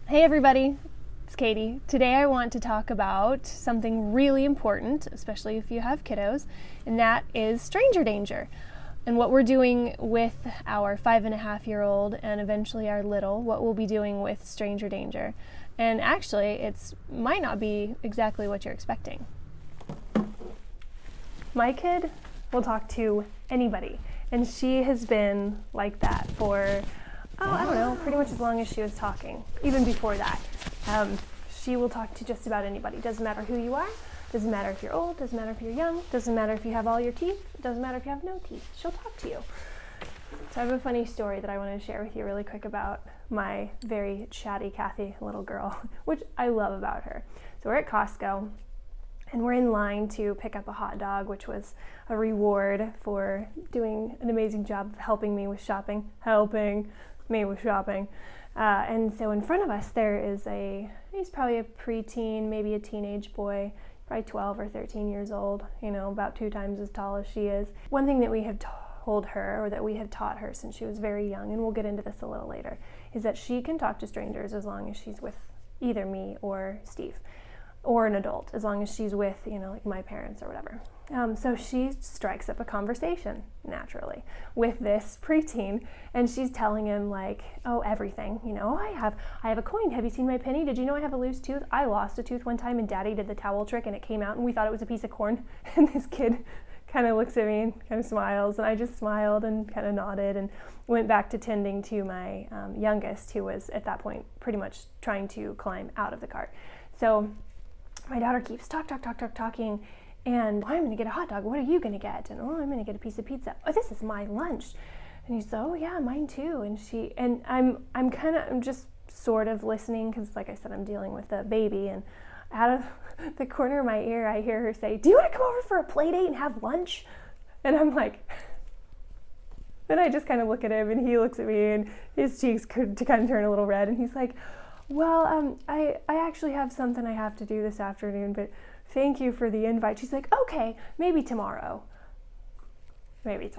Hey everybody, it's Katie. Today I want to talk about something really important, especially if you have kiddos, and that is stranger danger. And what we're doing with our 5.5-year-old and eventually our little, what we'll be doing with stranger danger. And actually, it might not be exactly what you're expecting. My kid will talk to anybody, and she has been like that for I don't know, pretty much as long as she was talking, even before that. She will talk to just about anybody. Doesn't matter who you are, doesn't matter if you're old, doesn't matter if you're young, doesn't matter if you have all your teeth, doesn't matter if you have no teeth. She'll talk to you. So I have a funny story that I want to share with you really quick about my very chatty Kathy little girl, which I love about her. So we're at Costco, and we're in line to pick up a hot dog, which was a reward for doing an amazing job of helping me with shopping. And so in front of us there is he's probably a preteen, maybe a teenage boy, probably 12 or 13 years old, about 2 times as tall as she is. One thing that we have told her, or that we have taught her since she was very young, and we'll get into this a little later, is that she can talk to strangers as long as she's with either me or Steve, or an adult, as long as she's with, like my parents or whatever. So she strikes up a conversation, naturally, with this preteen, and she's telling him, everything. I have a coin. Have you seen my penny? Did you know I have a loose tooth? I lost a tooth one time, and Daddy did the towel trick, and it came out, and we thought it was a piece of corn. And this kid kind of looks at me and kind of smiles, and I just smiled and kind of nodded and went back to tending to my youngest, who was, at that point, pretty much trying to climb out of the cart. So my daughter keeps talking, and I'm going to get a hot dog. What are you going to get? And I'm going to get a piece of pizza. Oh, this is my lunch. And he said, oh yeah, mine too. And I'm just sort of listening, because like I said, I'm dealing with a baby, and out of the corner of my ear, I hear her say, do you want to come over for a play date and have lunch? And I'm like, then I just kind of look at him, and he looks at me, and his cheeks could kind of turn a little red, and he's like, well, I actually have something I have to do this afternoon, but thank you for the invite. She's like, okay, maybe tomorrow. And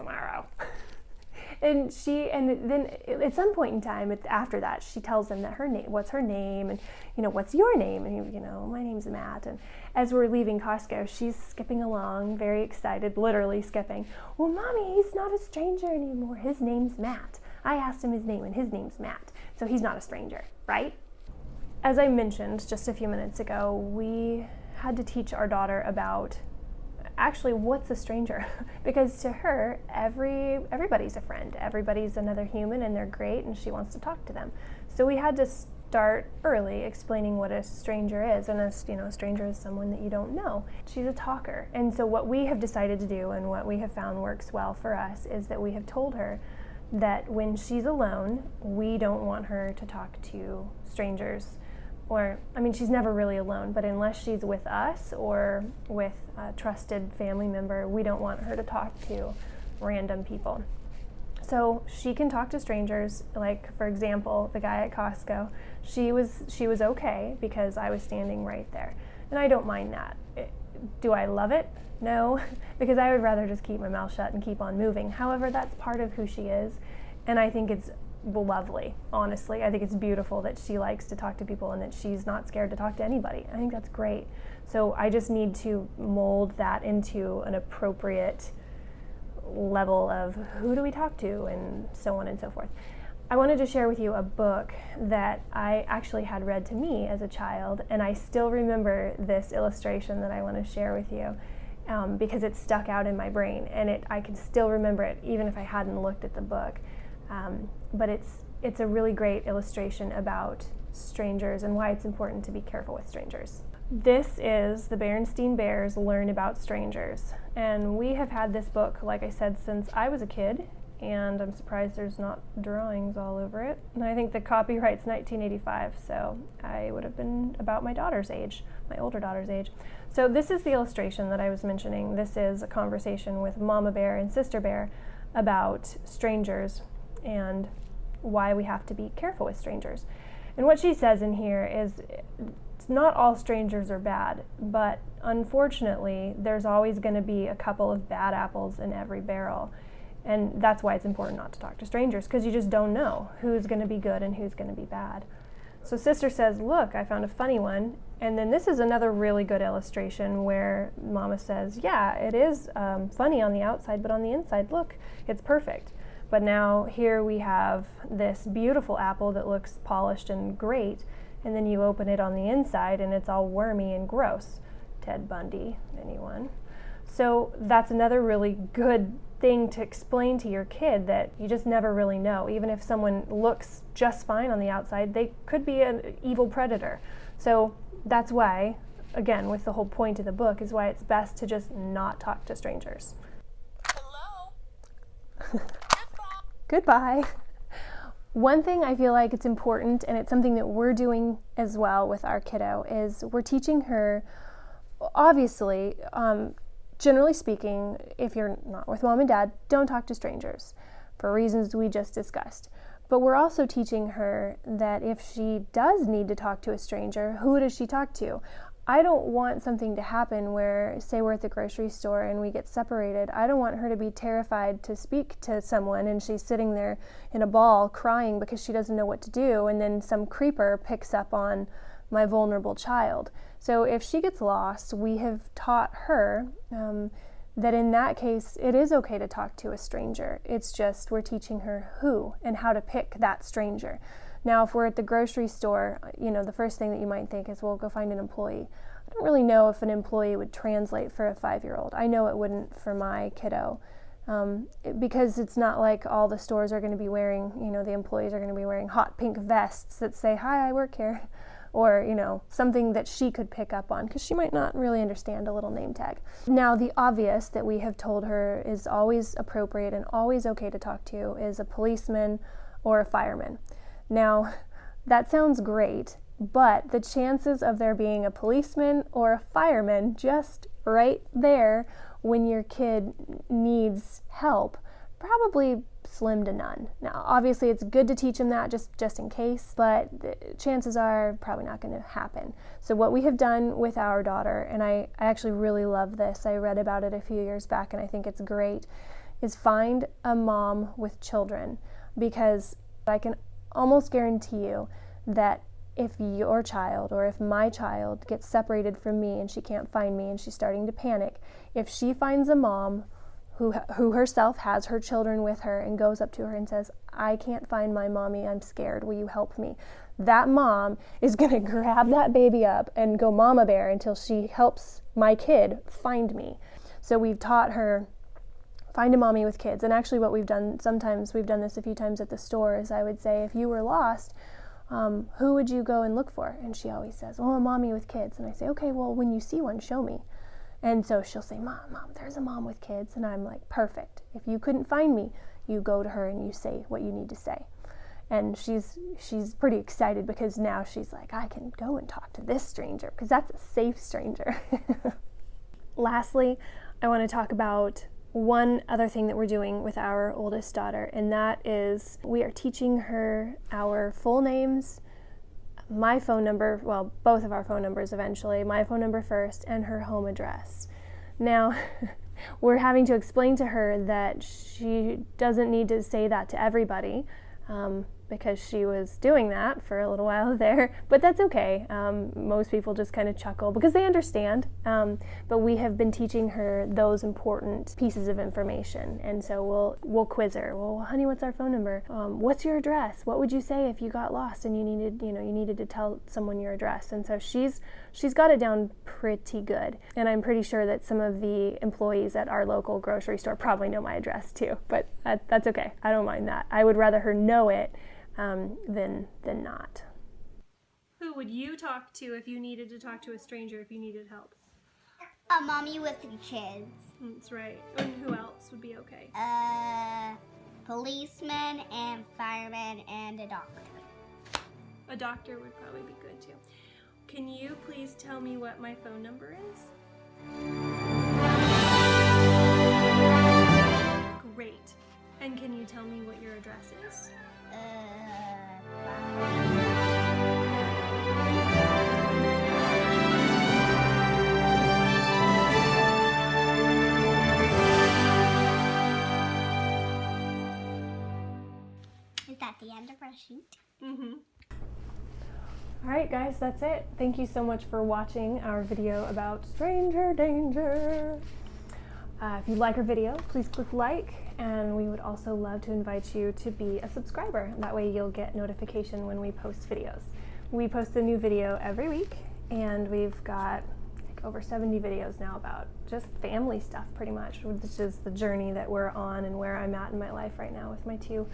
then at some point in time, after that, she tells him that what's her name, and, what's your name? And he, my name's Matt. And as we're leaving Costco, she's skipping along, very excited, literally skipping. Well, Mommy, he's not a stranger anymore. His name's Matt. I asked him his name, and his name's Matt. So he's not a stranger, right? As I mentioned just a few minutes ago, we had to teach our daughter about actually what's a stranger, because to her, everybody's a friend, everybody's another human, and they're great, and she wants to talk to them. So we had to start early explaining what a stranger is, and a stranger is someone that you don't know. She's a talker, and so what we have decided to do, and what we have found works well for us, is that we have told her that when she's alone, we don't want her to talk to strangers. She's never really alone, but unless she's with us or with a trusted family member, we don't want her to talk to random people. So she can talk to strangers, like, for example, the guy at Costco. She was okay because I was standing right there, and I don't mind that. Do I love it? No, because I would rather just keep my mouth shut and keep on moving. However, that's part of who she is, and I think it's lovely, honestly. I think it's beautiful that she likes to talk to people and that she's not scared to talk to anybody. I think that's great. So I just need to mold that into an appropriate level of who do we talk to, and so on and so forth. I wanted to share with you a book that I actually had read to me as a child, and I still remember this illustration that I want to share with you because it stuck out in my brain, and I can still remember it even if I hadn't looked at the book. But it's a really great illustration about strangers and why it's important to be careful with strangers. This is the Berenstain Bears Learn About Strangers, and we have had this book, like I said, since I was a kid, and I'm surprised there's not drawings all over it. And I think the copyright's 1985, so I would have been about my daughter's age, my older daughter's age. So this is the illustration that I was mentioning. This is a conversation with Mama Bear and Sister Bear about strangers and why we have to be careful with strangers. And what she says in here is, not all strangers are bad, but unfortunately, there's always going to be a couple of bad apples in every barrel. And that's why it's important not to talk to strangers, because you just don't know who's going to be good and who's going to be bad. So sister says, look, I found a funny one. And then this is another really good illustration where mama says, yeah, it is funny on the outside, but on the inside, look, it's perfect. But now here we have this beautiful apple that looks polished and great, and then you open it on the inside and it's all wormy and gross. Ted Bundy, anyone? So that's another really good thing to explain to your kid, that you just never really know. Even if someone looks just fine on the outside, they could be an evil predator. So that's why, again, with the whole point of the book, is why it's best to just not talk to strangers. Hello. Goodbye. One thing I feel like it's important, and it's something that we're doing as well with our kiddo, is we're teaching her, obviously, generally speaking, if you're not with mom and dad, don't talk to strangers for reasons we just discussed. But we're also teaching her that if she does need to talk to a stranger, who does she talk to? I don't want something to happen where, say we're at the grocery store and we get separated. I don't want her to be terrified to speak to someone and she's sitting there in a ball crying because she doesn't know what to do, and then some creeper picks up on my vulnerable child. So if she gets lost, we have taught her that in that case, it is okay to talk to a stranger. It's just we're teaching her who and how to pick that stranger. Now, if we're at the grocery store, the first thing that you might think is, well, go find an employee. I don't really know if an employee would translate for a 5-year-old. I know it wouldn't for my kiddo, because it's not like all the stores are going to be wearing, the employees are going to be wearing hot pink vests that say, hi, I work here, or, something that she could pick up on, because she might not really understand a little name tag. Now, the obvious that we have told her is always appropriate and always okay to talk to is a policeman or a fireman. Now, that sounds great, but the chances of there being a policeman or a fireman just right there when your kid needs help, probably slim to none. Now, obviously, it's good to teach them that just in case, but the chances are probably not going to happen. So what we have done with our daughter, and I actually really love this, I read about it a few years back and I think it's great, is find a mom with children, because I can almost guarantee you that if your child or if my child gets separated from me and she can't find me and she's starting to panic, if she finds a mom who herself has her children with her and goes up to her and says, I can't find my mommy, I'm scared, will you help me? That mom is going to grab that baby up and go mama bear until she helps my kid find me. So we've taught her, find a mommy with kids. And actually what we've done, sometimes we've done this a few times at the store, is I would say, if you were lost, who would you go and look for? And she always says, oh, a mommy with kids. And I say, okay, well, when you see one, show me. And so she'll say, Mom, there's a mom with kids. And I'm like, perfect. If you couldn't find me, you go to her and you say what you need to say. And she's pretty excited, because now she's like, I can go and talk to this stranger, because that's a safe stranger. Lastly, I want to talk about one other thing that we're doing with our oldest daughter, and that is we are teaching her our full names, my phone number, well, both of our phone numbers eventually, my phone number first, and her home address. Now, we're having to explain to her that she doesn't need to say that to everybody, because she was doing that for a little while there, but that's okay. Most people just kind of chuckle because they understand, but we have been teaching her those important pieces of information, and so we'll quiz her. Well, honey, what's our phone number? What's your address? What would you say if you got lost and you needed to tell someone your address? And so she's got it down pretty good, and I'm pretty sure that some of the employees at our local grocery store probably know my address too, but that's okay. I don't mind that. I would rather her know it than not. Who would you talk to if you needed to talk to a stranger, if you needed help? A mommy with the kids. That's right. And who else would be okay? Policeman and fireman and a doctor. A doctor would probably be good too. Can you please tell me what my phone number is? Great. And can you tell me what your address is? Is that the end of our sheet? Mm-hmm. All right, guys, that's it. Thank you so much for watching our video about stranger danger. If you like our video, please click like, and we would also love to invite you to be a subscriber. That way you'll get notification when we post videos. We post a new video every week, and we've got like over 70 videos now about just family stuff pretty much, which is the journey that we're on and where I'm at in my life right now with my 2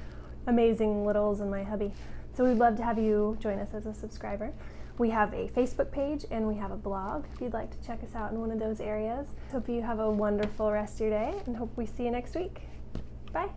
amazing littles and my hubby. So we'd love to have you join us as a subscriber. We have a Facebook page and we have a blog if you'd like to check us out in one of those areas. Hope you have a wonderful rest of your day and hope we see you next week. Bye.